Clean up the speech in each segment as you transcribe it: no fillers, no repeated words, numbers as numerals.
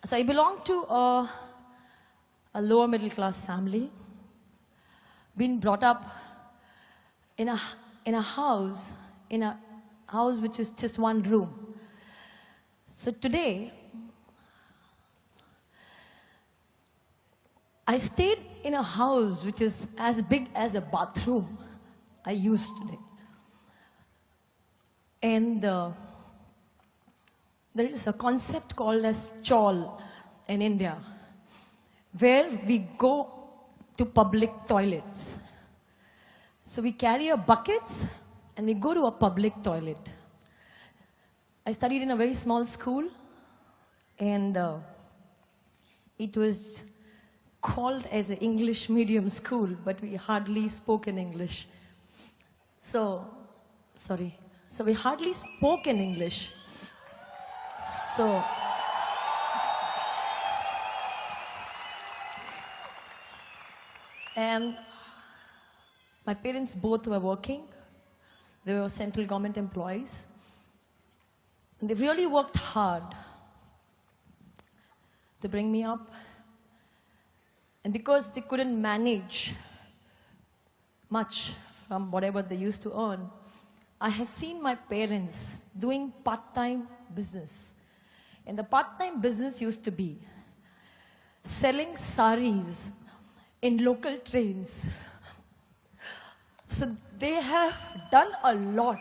So I belong to a lower middle class family, been brought up in a house which is just one room. So today, I stayed in a house which is as big as a bathroom I used today. And there is a concept called as chawl in India, where we go to public toilets. So we carry our buckets and we go to a public toilet. I studied in a very small school, and it was called as an English medium school, but we hardly spoke in English. So we hardly spoke in English. So, and my parents both were working. They were central government employees. And they really worked hard to bring me up. And because they couldn't manage much from whatever they used to earn, I have seen my parents doing part-time business. And the part-time business used to be selling saris in local trains. So they have done a lot.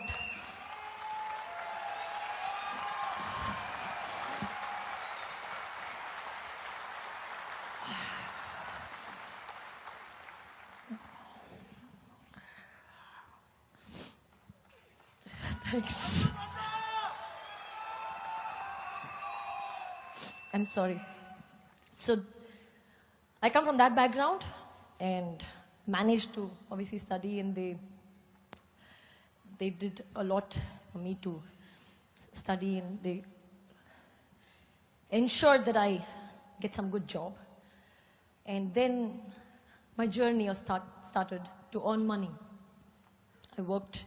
Thanks. I'm sorry. So I come from that background and managed to obviously study, and they did a lot for me to study, and they ensured that I get some good job. And then my journey started to earn money. I worked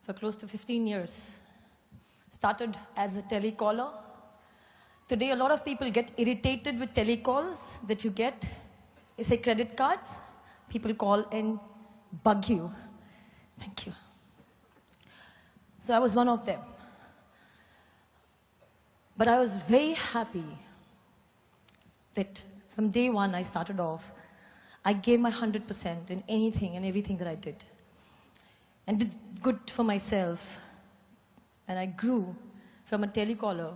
for close to 15 years. Started as a telecaller. Today, a lot of people get irritated with telecalls that you get. You say credit cards. People call and bug you. Thank you. So I was one of them. But I was very happy that from day one I started off, I gave my 100% in anything and everything that I did. And did good for myself. And I grew from a telecaller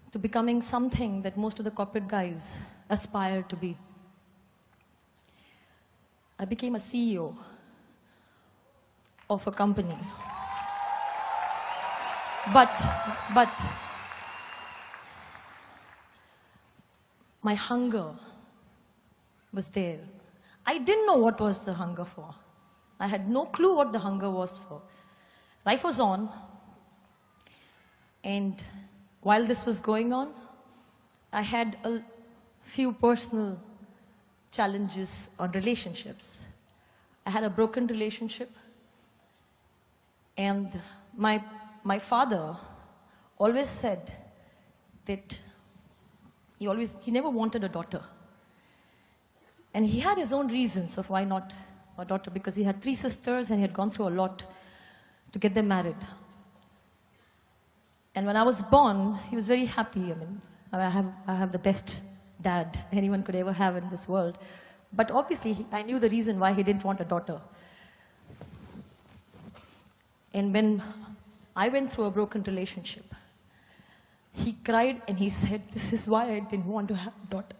to becoming something that most of the corporate guys aspire to be. I became a CEO of a company. But my hunger was there. I didn't know what was the hunger for. I had no clue what the hunger was for. Life was on, and while this was going on, I had a few personal challenges on relationships. I had a broken relationship, and my father always said that he never wanted a daughter. And he had his own reasons of why not a daughter, because he had 3 sisters and he had gone through a lot to get them married. And when I was born, he was very happy. I mean, I have the best dad anyone could ever have in this world. But obviously, I knew the reason why he didn't want a daughter. And when I went through a broken relationship, he cried and he said, "This is why I didn't want to have a daughter.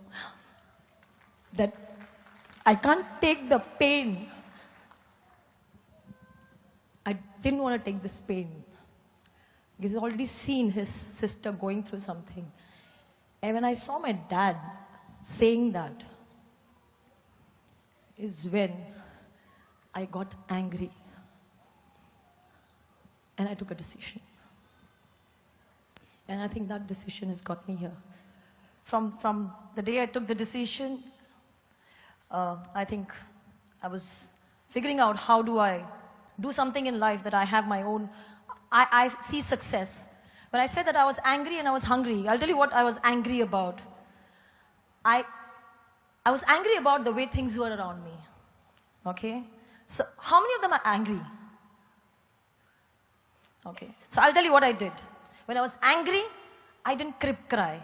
That I can't take the pain. I didn't want to take this pain." He's already seen his sister going through something. And when I saw my dad saying that, is when I got angry. And I took a decision. And I think that decision has got me here. From the day I took the decision, I think I was figuring out how do I do something in life that I have my own. I see success. When I said that I was angry and I was hungry, I'll tell you what I was angry about. I was angry about the way things were around me. Okay? So how many of them are angry? Okay. So I'll tell you what I did. When I was angry, I didn't cry.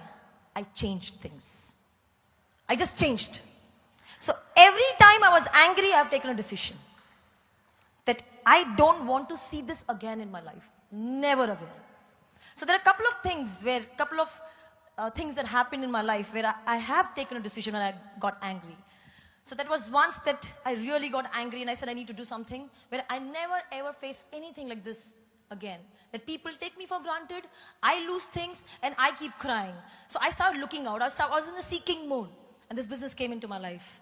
I changed things. I just changed. So every time I was angry, I've taken a decision that I don't want to see this again in my life. Never again. So there are a couple of things things that happened in my life where I have taken a decision and I got angry. So that was once that I really got angry and I said I need to do something where I never ever face anything like this again. That people take me for granted, I lose things and I keep crying. So I started looking out. I was in a seeking mode and this business came into my life.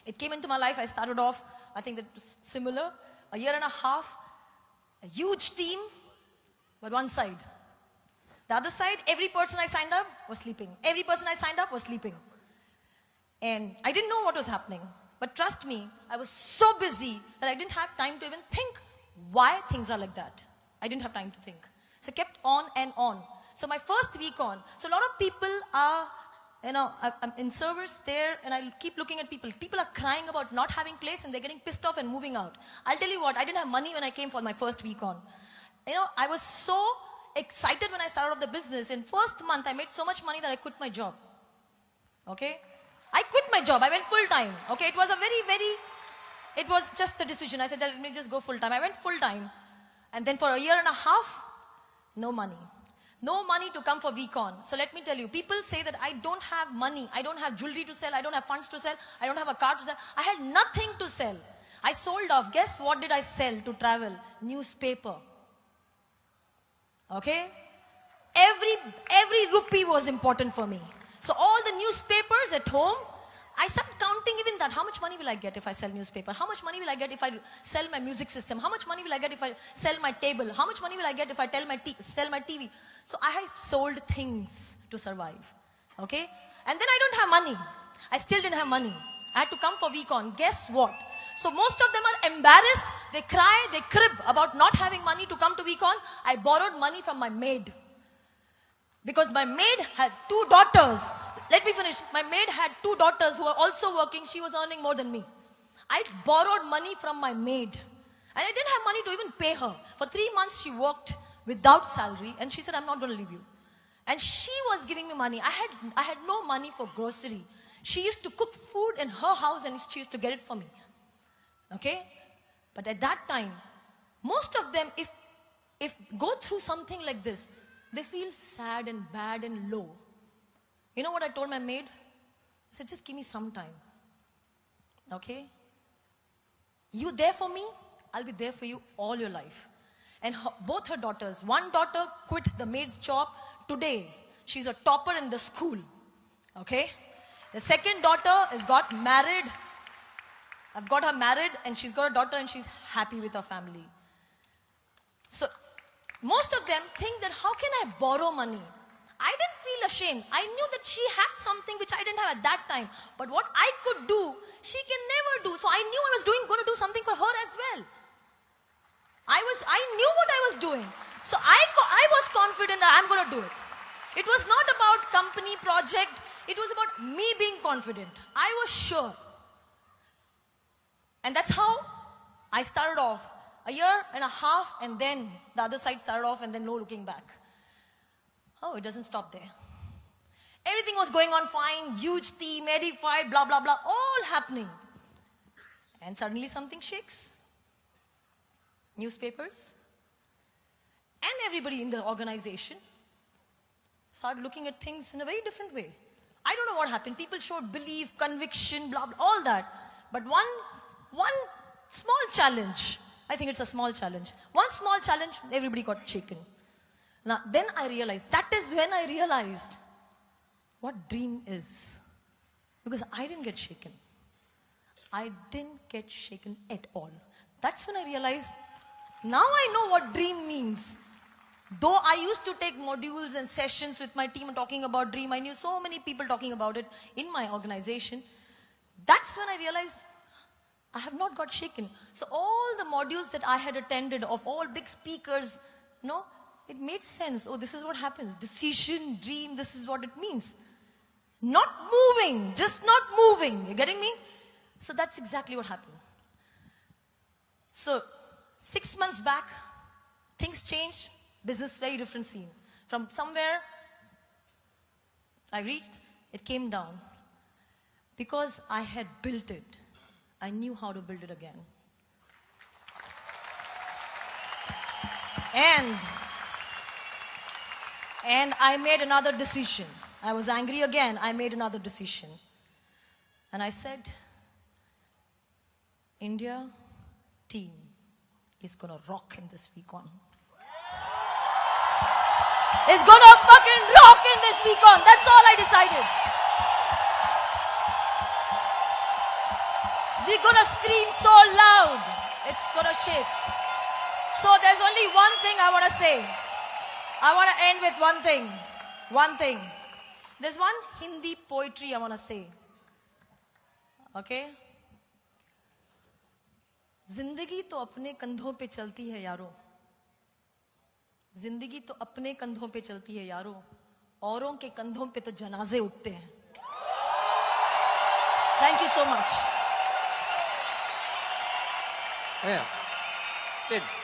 It came into my life. I started off, I think that was similar, a year and a half, a huge team, but one side. The other side, every person I signed up was sleeping. Every person I signed up was sleeping. And I didn't know what was happening. But trust me, I was so busy that I didn't have time to even think why things are like that. I didn't have time to think. So I kept on and on. So my first VCON, so a lot of people are, I'm in service there and I keep looking at people. People are crying about not having place and they're getting pissed off and moving out. I'll tell you what, I didn't have money when I came for my first VCON. I was so excited when I started off the business. In first month, I made so much money that I quit my job. Okay? I quit my job. I went full time. Okay? It was it was just the decision. I said, let me just go full time. I went full time. And then for a year and a half, no money. No money to come for VCON. So let me tell you, people say that I don't have money. I don't have jewelry to sell. I don't have funds to sell. I don't have a car to sell. I had nothing to sell. I sold off. Guess what did I sell to travel? Newspaper. Okay? Every rupee was important for me. So all the newspapers at home, I started counting even that. How much money will I get if I sell newspaper? How much money will I get if I sell my music system? How much money will I get if I sell my table? How much money will I get if I sell my TV? So I have sold things to survive. Okay? And then I don't have money. I still didn't have money. I had to come for VCON. Guess what? So most of them are embarrassed. They cry, they crib about not having money to come to VCON. I borrowed money from my maid. Because my maid had 2 daughters. Let me finish. My maid had 2 daughters who were also working. She was earning more than me. I borrowed money from my maid. And I didn't have money to even pay her. For 3 months she worked without salary. And she said, I'm not going to leave you. And she was giving me money. I had no money for grocery. She used to cook food in her house and she used to get it for me. Okay? But at that time, most of them, if go through something like this, they feel sad and bad and low. You know what I told my maid? I said, just give me some time. Okay? You there for me, I'll be there for you all your life. And both her daughters, one daughter quit the maid's job today. She's a topper in the school. Okay? The second daughter has got married. I've got her married and she's got a daughter and she's happy with her family. So, most of them think that how can I borrow money? I didn't feel ashamed. I knew that she had something which I didn't have at that time. But what I could do, she can never do. So I knew I was going to do something for her as well. I knew what I was doing. So I was confident that I'm going to do it. It was not about company project. It was about me being confident. I was sure. And that's how I started off. A year and a half, and then the other side started off, and then no looking back. Oh, it doesn't stop there. Everything was going on fine, huge team, edified, blah, blah, blah, all happening. And suddenly something shakes. Newspapers and everybody in the organization started looking at things in a very different way. I don't know what happened. People showed belief, conviction, blah, blah, all that. But one small challenge, I think it's a small challenge. One small challenge, everybody got shaken. Now, then I realized, that is when I realized what dream is. Because I didn't get shaken. I didn't get shaken at all. That's when I realized, now I know what dream means. Though I used to take modules and sessions with my team talking about dream, I knew so many people talking about it in my organization. That's when I realized I have not got shaken. So all the modules that I had attended of all big speakers, it made sense. Oh, this is what happens. Decision, dream, this is what it means. Not moving, just not moving. You getting me? So that's exactly what happened. So 6 months back, things changed. Business, very different scene. From somewhere I reached, it came down. Because I had built it, I knew how to build it again. And I made another decision. I was angry again. I made another decision. And I said, India team is gonna rock in this VCON. It's gonna fucking rock in this VCON. That's all I decided. We're gonna scream so loud, it's gonna shake. So there's only one thing I wanna say. I wanna end with one thing. One thing. There's one Hindi poetry I wanna say. Okay? जिंदगी तो अपने कंधों पे चलती है यारो. जिंदगी तो अपने कंधों पे चलती है यारो. औरों के कंधों पे तो जनाजे उठते हैं. Thank you so much. Yeah. Good.